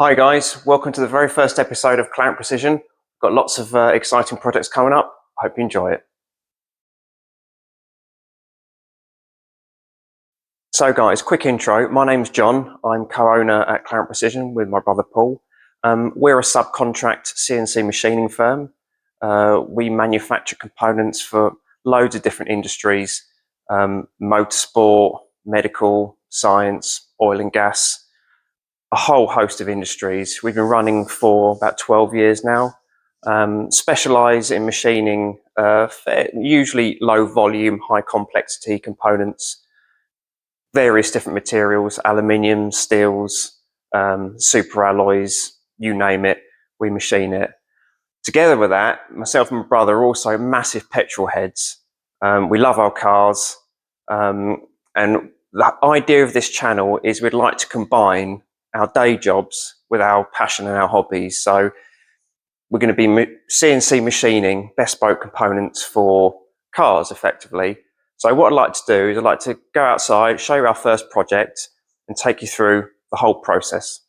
Hi guys, welcome to the very first episode of Clamp Precision. Got lots of exciting projects coming up. I hope you enjoy it. So guys, quick intro. My name's John. I'm co-owner at Clamp Precision with my brother Paul. We're a subcontract CNC machining firm. We manufacture components for loads of different industries, motorsport, medical, science, oil and gas, a whole host of industries. We've been running for about 12 years now. Specialise in machining usually low volume, high complexity components, various different materials, aluminium, steels, super alloys, you name it, we machine it. Together with that, myself and my brother are also massive petrol heads. We love our cars, and the idea of this channel is we'd like to combine our day jobs with our passion and our hobbies. So we're going to be CNC machining bespoke components for cars effectively. So what I'd like to do is I'd like to go outside, show you our first project and take you through the whole process.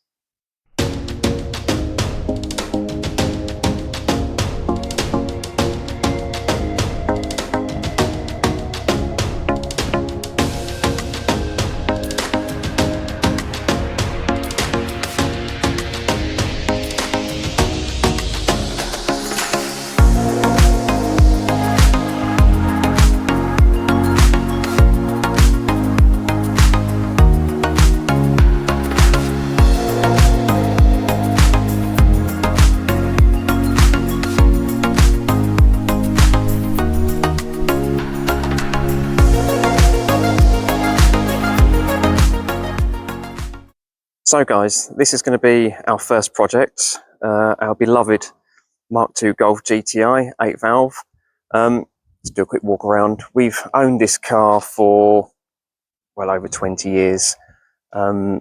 So guys, this is going to be our first project, our beloved Mk2 Golf GTI 8 valve. Let's do a quick walk around. We've owned this car for well over 20 years. I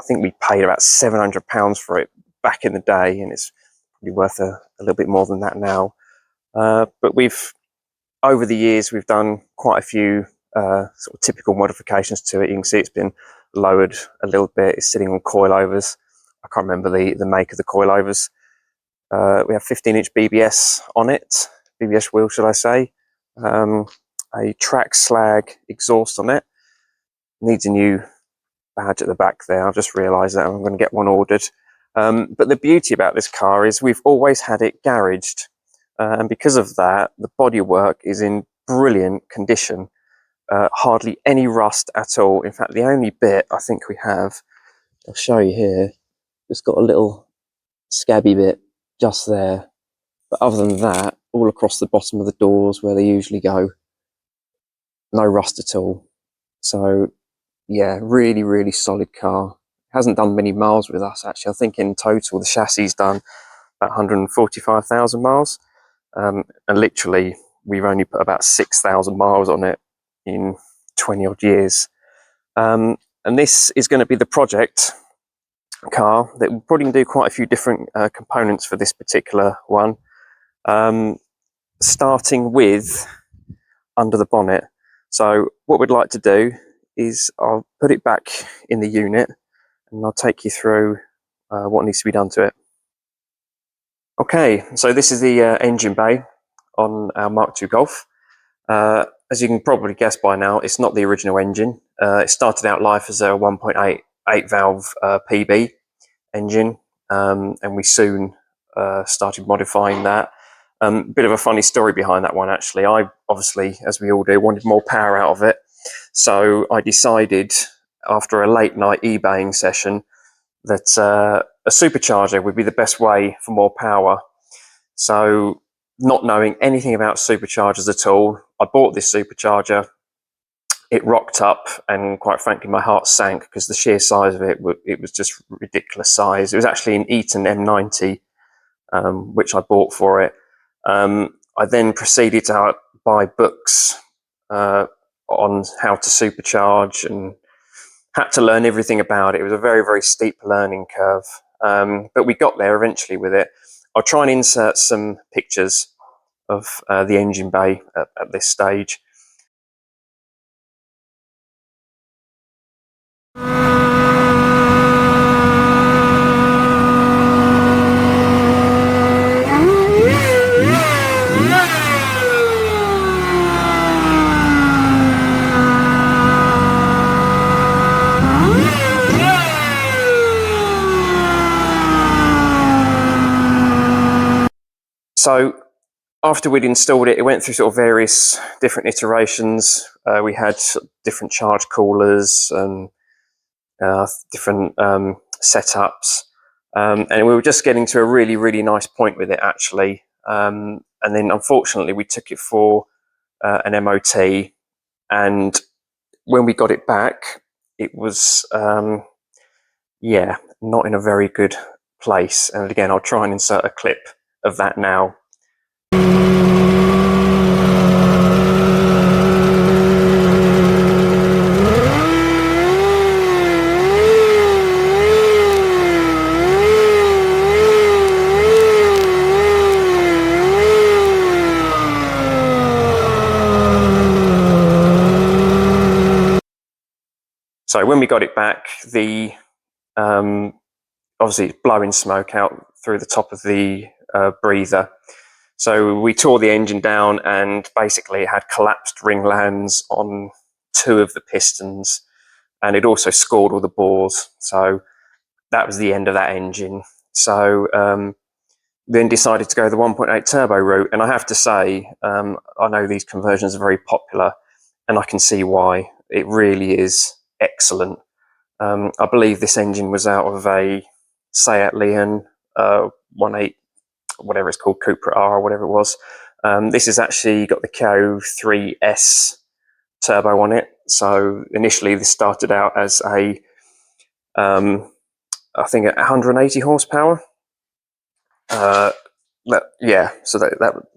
think we paid about £700 for it back in the day, and it's probably worth a little bit more than that now. But over the years, we've done quite a few sort of typical modifications to it. You can see it's been lowered a little bit. It's sitting on coilovers. I can't remember the make of the coilovers. We have 15-inch BBS on it, BBS wheel, should I say. A track slag exhaust on it. Needs a new badge at the back there. I've just realised that I'm going to get one ordered. But the beauty about this car is we've always had it garaged. And because of that, the bodywork is in brilliant condition. Hardly any rust at all. In fact, the only bit I think we have, I'll show you here, it's got a little scabby bit just there. But other than that, all across the bottom of the doors where they usually go, no rust at all. So yeah, really, really solid car. Hasn't done many miles with us actually. I think in total the chassis done about 145,000 miles. And literally we've only put about 6,000 miles on it in 20 odd years. And this is going to be the project car that we're probably going to do quite a few different components for this particular one. Starting with under the bonnet. So what we'd like to do is I'll put it back in the unit and I'll take you through what needs to be done to it. Okay, so this is the engine bay on our Mk2 Golf. As you can probably guess by now, it's not the original engine. It started out life as a 1.8 valve PB engine, and we soon started modifying that. Bit of a funny story behind that one actually. I obviously, as we all do, wanted more power out of it. So I decided after a late night eBaying session that a supercharger would be the best way for more power. So not knowing anything about superchargers at all, I bought this supercharger. It rocked up and quite frankly my heart sank because the sheer size of it was just ridiculous size. It was actually an Eaton M90 which I bought for it. I then proceeded to buy books on how to supercharge and had to learn everything about it. It was a very, very steep learning curve, but we got there eventually with it. I'll try and insert some pictures of the engine bay at this stage. So after we'd installed it, it went through sort of various different iterations. We had different charge coolers and different setups, and we were just getting to a really, really nice point with it, actually. And then, unfortunately, we took it for an MOT, and when we got it back, it was, yeah, not in a very good place. And again, I'll try and insert a clip of that now. So when we got it back, the obviously blowing smoke out through the top of the breather. So we tore the engine down, and basically it had collapsed ring lands on 2 of the pistons, and it also scored all the bores. So that was the end of that engine. So then decided to go the 1.8 turbo route, and I have to say, I know these conversions are very popular, and I can see why. It really is excellent. I believe this engine was out of a Seat Leon 1.8, whatever it's called, Cupra R or whatever it was. This has actually got the K03S turbo on it. So initially this started out as a, I think 180 horsepower. Yeah, so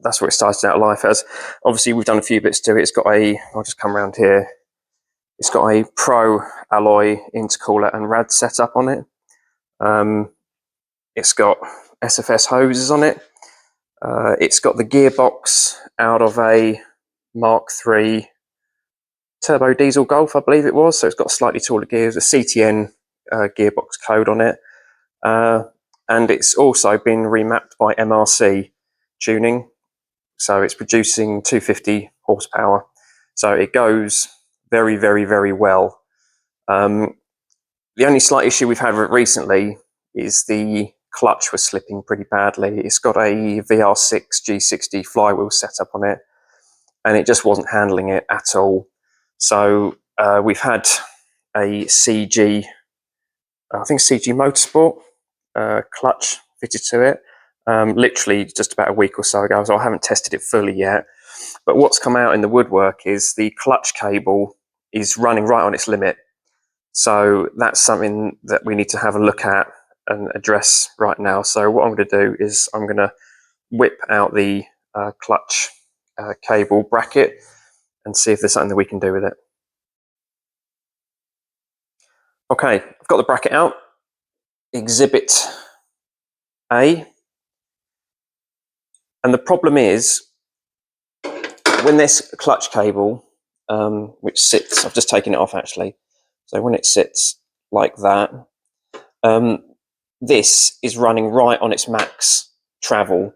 that's what it started out life as. Obviously we've done a few bits to it. It's got a, I'll just come around here. It's got a Pro alloy intercooler and rad setup on it. It's got SFS hoses on it. It's got the gearbox out of a Mark III turbo diesel Golf, I believe it was. So it's got slightly taller gears, a CTN gearbox code on it. And it's also been remapped by MRC tuning. So it's producing 250 horsepower. So it goes very, very, very well. The only slight issue we've had recently is the clutch was slipping pretty badly. It's got a VR6 G60 flywheel setup on it, and it just wasn't handling it at all. So we've had a CG, I think CG Motorsport clutch fitted to it, literally just about a week or so ago, so I haven't tested it fully yet. But what's come out in the woodwork is the clutch cable is running right on its limit. So that's something that we need to have a look at and address right now. So what I'm going to do is I'm going to whip out the clutch cable bracket and see if there's something that we can do with it. Okay, I've got the bracket out. Exhibit A. And the problem is, when this clutch cable, which sits, I've just taken it off actually, so when it sits like that, this is running right on its max travel,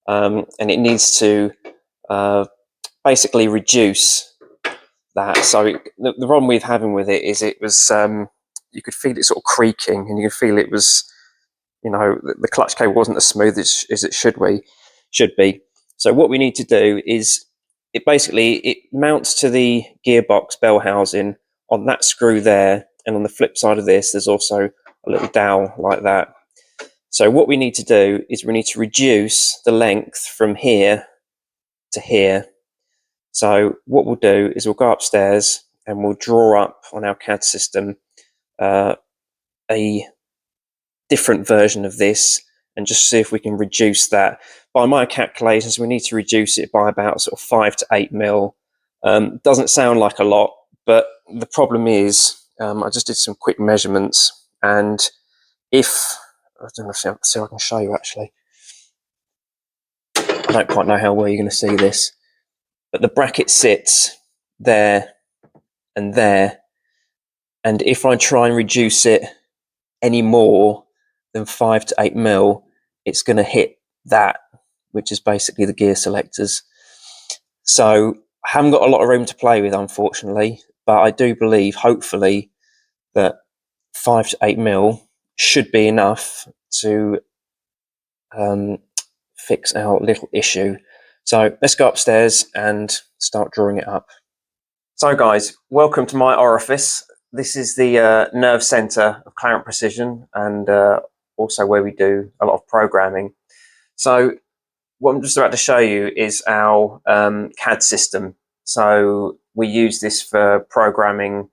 and it needs to basically reduce that. So the problem we're having with it is it was, you could feel it sort of creaking, and you could feel it was, you know, the clutch cable wasn't as smooth as it should be. So what we need to do is, it mounts to the gearbox bell housing on that screw there, and on the flip side of this there's also a little dowel like that. So what we need to do is we need to reduce the length from here to here. So what we'll do is we'll go upstairs and we'll draw up on our CAD system a different version of this, and just see if we can reduce that. By my calculations, we need to reduce it by about sort of 5 to 8 mil. Doesn't sound like a lot, but the problem is, I just did some quick measurements, and if, I don't know, see if I can show you actually. I don't quite know how well you're going to see this, but the bracket sits there and there, and if I try and reduce it any more than 5 to 8 mil, it's going to hit that, which is basically the gear selectors. So I haven't got a lot of room to play with, unfortunately, but I do believe, hopefully, that 5 to 8 mil should be enough to fix our little issue. So let's go upstairs and start drawing it up. So guys, welcome to my orifice. This is the nerve center of Clarent Precision, and also where we do a lot of programming. So what I'm just about to show you is our CAD system. So we use this for programming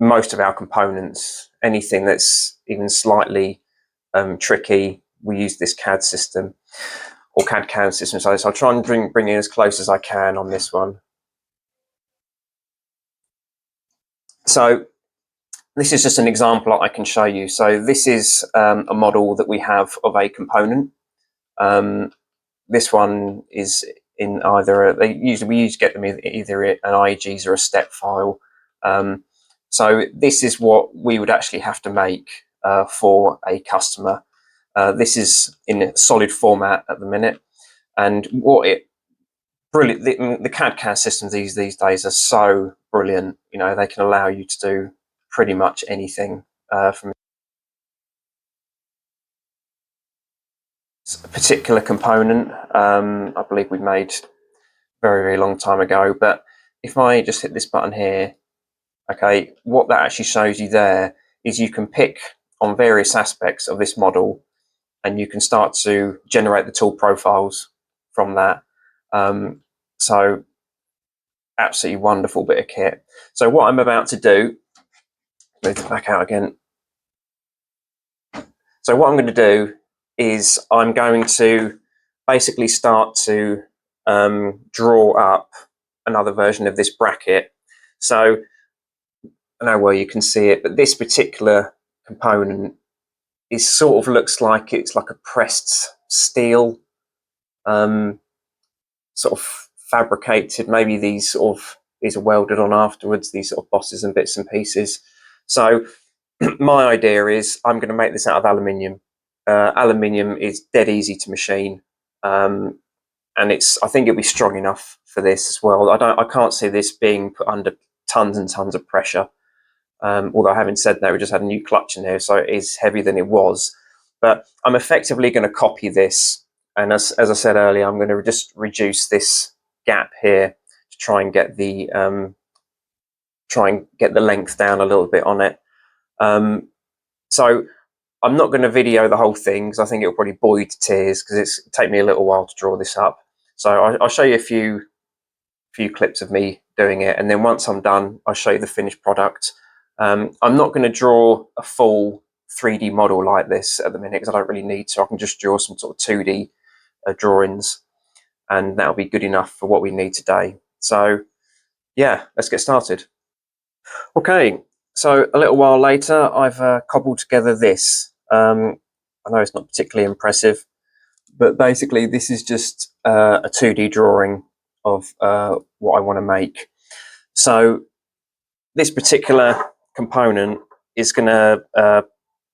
most of our components. Anything that's even slightly tricky, we use this CAD system, or CAD-CAM system. So I'll try and bring in as close as I can on this one. So this is just an example I can show you. So this is a model that we have of a component. This one is in either we usually get them either an IGs or a step file. So this is what we would actually have to make for a customer. This is in a solid format at the minute, and brilliant. The CAD/CAM systems these days are so brilliant. You know, they can allow you to do pretty much anything from a particular component. I believe we made very, very long time ago. But if I just hit this button here, okay, what that actually shows you there is you can pick on various aspects of this model, and you can start to generate the tool profiles from that. So absolutely wonderful bit of kit. So what I'm about to do, move it back out again. So what I'm going to do is I'm going to basically start to draw up another version of this bracket. So I don't know where you can see it, but this particular component is sort of looks like it's like a pressed steel, sort of fabricated. Maybe these are welded on afterwards, these sort of bosses and bits and pieces. So my idea is I'm going to make this out of aluminium. Aluminium is dead easy to machine, and I think it'll be strong enough for this as well. I can't see this being put under tons and tons of pressure. Although having said that, we just had a new clutch in there, so it is heavier than it was. But I'm effectively going to copy this, and as I said earlier, I'm going to just reduce this gap here to try and get the length down a little bit on it. So I'm not going to video the whole thing because I think it'll probably bore you to tears, because it'll take me a little while to draw this up. So I'll show you a few clips of me doing it, and then once I'm done, I'll show you the finished product. I'm not going to draw a full 3D model like this at the minute because I don't really need to. I can just draw some sort of 2D drawings, and that'll be good enough for what we need today. So yeah, let's get started. Okay, so a little while later, I've cobbled together this. I know it's not particularly impressive, but basically this is just a 2D drawing of what I want to make. So this particular component is going to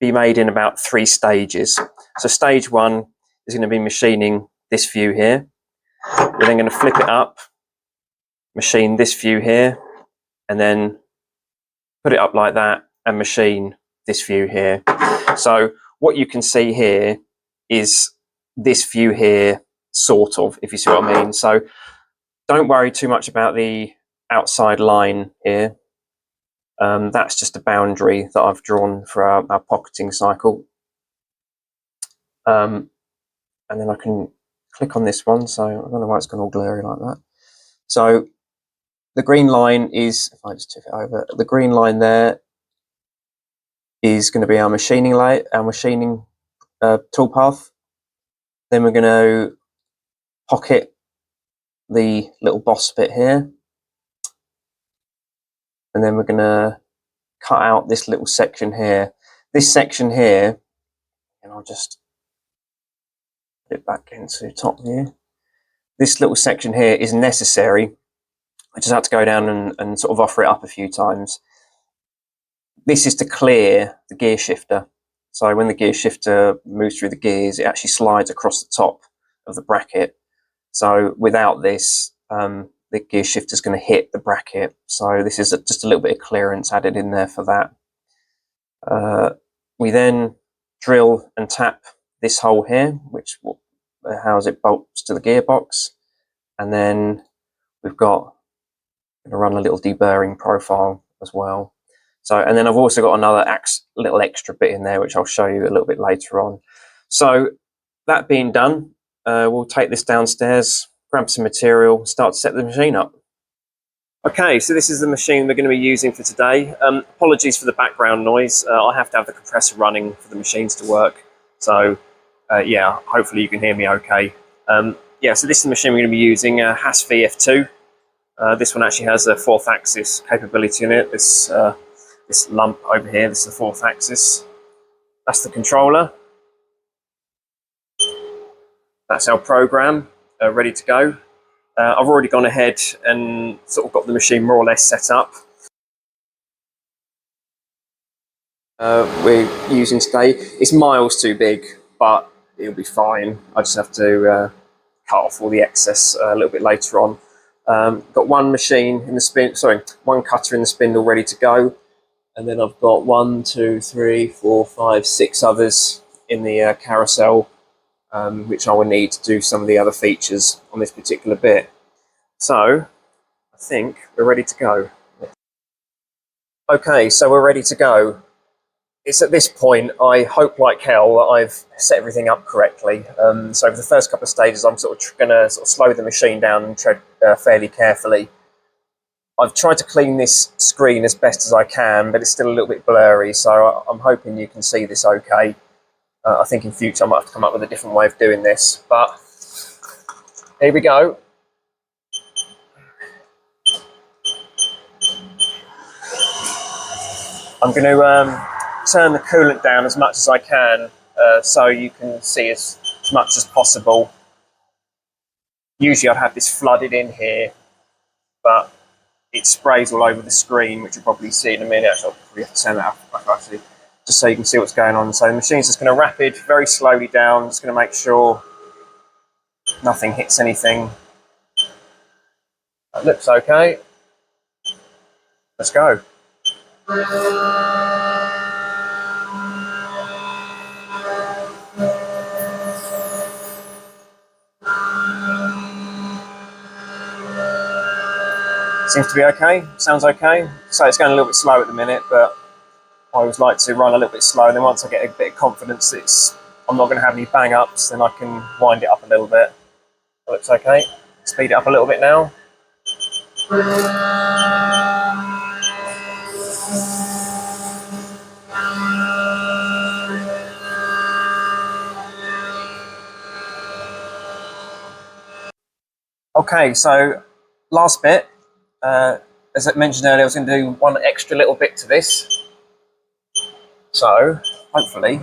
be made in about 3 stages. So stage 1 is going to be machining this view here. We're then going to flip it up, machine this view here, and then put it up like that and machine this view here. So what you can see here is this view here, sort of, if you see what I mean. So don't worry too much about the outside line here. That's just a boundary that I've drawn for our pocketing cycle. And then I can click on this one. So I don't know why it's gone all blurry like that. So the green line is, if I just tip it over, the green line there is going to be our machining layer, our machining toolpath. Then we're going to pocket the little boss bit here. And then we're going to cut out this little section here. This section here, and I'll just put it back into top view. This little section here is necessary. I just had to go down and sort of offer it up a few times. This is to clear the gear shifter. So when the gear shifter moves through the gears, it actually slides across the top of the bracket. So without this, the gear shifter is going to hit the bracket. So this is just a little bit of clearance added in there for that. We then drill and tap this hole here, which will house it bolts to the gearbox, and then we've got going to run a little deburring profile as well. So, and then I've also got another little extra bit in there, which I'll show you a little bit later on. So that being done, we'll take this downstairs, grab some material, start to set the machine up. Okay, so this is the machine we're going to be using for today. Apologies for the background noise. I have to have the compressor running for the machines to work. So yeah, hopefully you can hear me okay. Yeah, so this is the machine we're going to be using, Haas VF2. This one actually has a 4th axis capability in it. This lump over here, this is the 4th axis. That's the controller. That's our program, ready to go. I've already gone ahead and sort of got the machine more or less set up. We're using today, it's miles too big, but it'll be fine. I just have to cut off all the excess a little bit later on. Got one machine in the spin, sorry, one cutter in the spindle ready to go. And then I've got 1, 2, 3, 4, 5, 6 others in the carousel, which I will need to do some of the other features on this particular bit. So I think we're ready to go. Okay, so we're ready to go. It's at this point, I hope like hell that I've set everything up correctly. So for the first couple of stages, I'm sort of going to slow the machine down and tread fairly carefully. I've tried to clean this screen as best as I can, but it's still a little bit blurry, so I'm hoping you can see this okay. I think in future I might have to come up with a different way of doing this, but here we go. I'm going to turn the coolant down as much as I can so you can see as much as possible. Usually I'd have this flooded in here, but it sprays all over the screen, which you'll probably see in a minute. I'll probably have to turn that up actually, just so you can see what's going on. So the machine's just going to rapid very slowly down, just going to make sure nothing hits anything. That looks okay. Let's go. Seems to be okay, sounds okay. So it's going a little bit slow at the minute, but I always like to run a little bit slow, and then once I get a bit of confidence that I'm not going to have any bang ups, then I can wind it up a little bit. That looks okay. Speed it up a little bit now. Okay, so last bit. As I mentioned earlier, I was going to do one extra little bit to this. So, hopefully,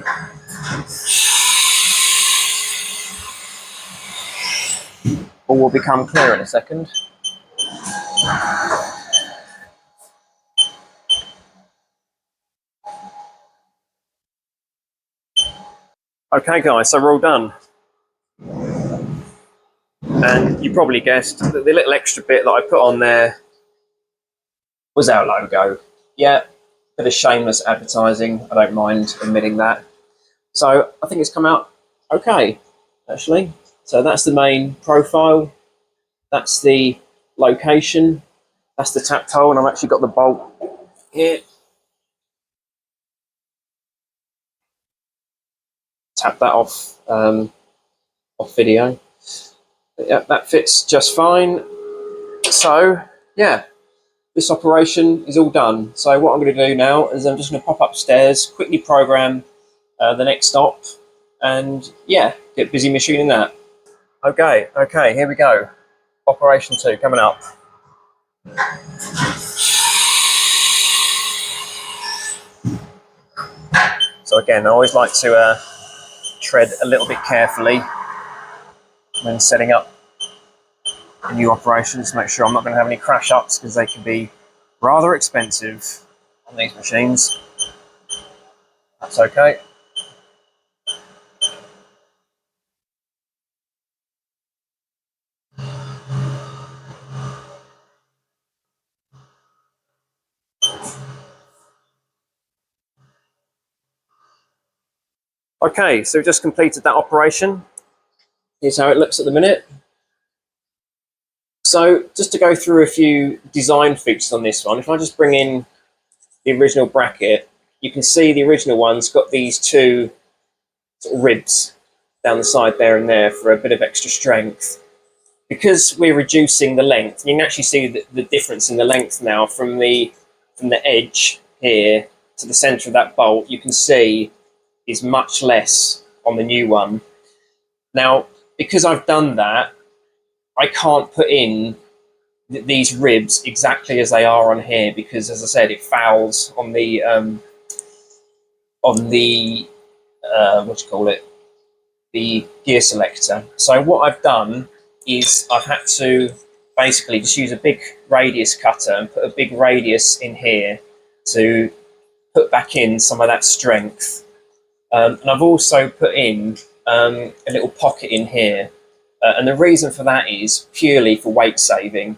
all will become clear in a second. Okay guys, so we're all done. And you probably guessed that the little extra bit that I put on there was our logo. Yeah, bit of shameless advertising, I don't mind admitting that. So I think it's come out okay, actually. So that's the main profile, that's the location, that's the tactile, and I've actually got the bolt here. Tap that off video. But yeah, that fits just fine. So yeah, this operation is all done. So what I'm going to do now is I'm just going to pop upstairs, quickly program the next stop, and yeah, get busy machining that. Okay, here we go. Operation 2 coming up. So again, I always like to tread a little bit carefully when setting up new operations to make sure I'm not going to have any crash ups, because they can be rather expensive on these machines. That's okay. Okay, so we've just completed that operation. Here's how it looks at the minute. So just to go through a few design features on this one, if I just bring in the original bracket, you can see the original one's got these two sort of ribs down the side there and there for a bit of extra strength. Because we're reducing the length, you can actually see the difference in the length now from the edge here to the center of that bolt. You can see is much less on the new one. Now, because I've done that, I can't put in these ribs exactly as they are on here because, as I said, it fouls on the what do you call it, the gear selector. So what I've done is I've had to basically just use a big radius cutter and put a big radius in here to put back in some of that strength. And I've also put in a little pocket in here. And the reason for that is purely for weight saving.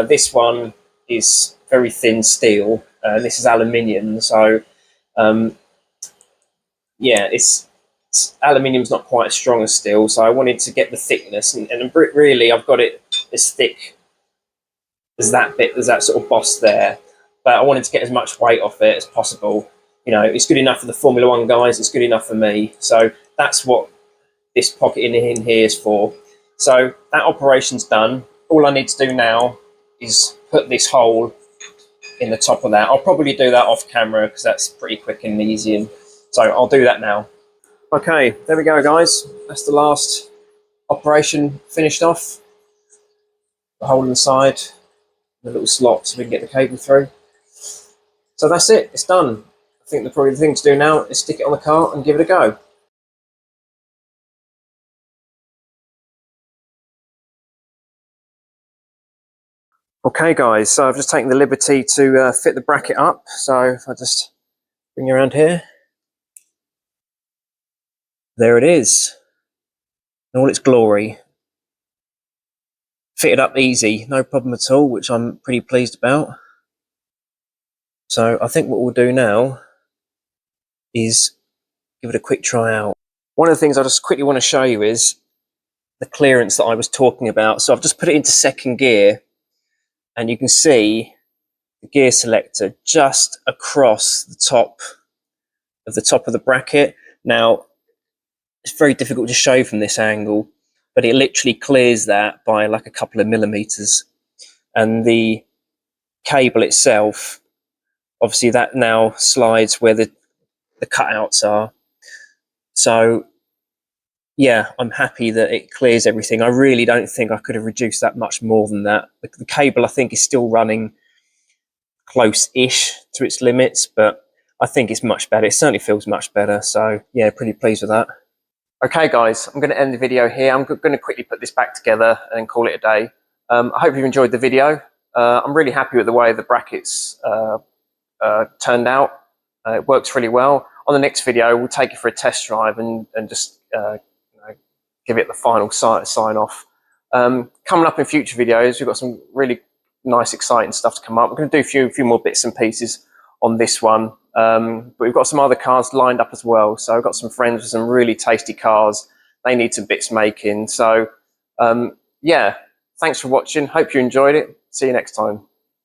This one is very thin steel, and this is aluminium. So, yeah, aluminium's not quite as strong as steel. So I wanted to get the thickness, and really, I've got it as thick as that bit, as that sort of boss there. But I wanted to get as much weight off it as possible. You know, it's good enough for the Formula One guys. It's good enough for me. So that's what this pocket in here is for. So that operation's done. All I need to do now is put this hole in the top of that. I'll probably do that off camera because that's pretty quick and easy. And so I'll do that now. Okay, there we go, guys. That's the last operation finished off. The hole in the side, the little slot so we can get the cable through. So that's it. It's done. I think probably the thing to do now is stick it on the car and give it a go. Okay guys, so I've just taken the liberty to fit the bracket up. So if I just bring you around here, there it is, in all its glory. Fitted up easy, no problem at all, which I'm pretty pleased about. So I think what we'll do now is give it a quick try out. One of the things I just quickly want to show you is the clearance that I was talking about. So I've just put it into second gear, and you can see the gear selector just across the top of the bracket. Now, it's very difficult to show from this angle, but it literally clears that by like a couple of millimeters. And the cable itself, obviously that now slides where the cutouts are. So yeah, I'm happy that it clears everything. I really don't think I could have reduced that much more than that. The cable, I think, is still running close-ish to its limits, but I think it's much better. It certainly feels much better. So yeah, pretty pleased with that. Okay guys, I'm going to end the video here. I'm going to quickly put this back together and call it a day. I hope you've enjoyed the video. I'm really happy with the way the brackets turned out. It works really well. On the next video, we'll take it for a test drive and just give it the final sign off. Coming up in future videos, we've got some really nice, exciting stuff to come up. We're going to do a few more bits and pieces on this one. But we've got some other cars lined up as well. So I've got some friends with some really tasty cars. They need some bits making. So yeah, thanks for watching. Hope you enjoyed it. See you next time.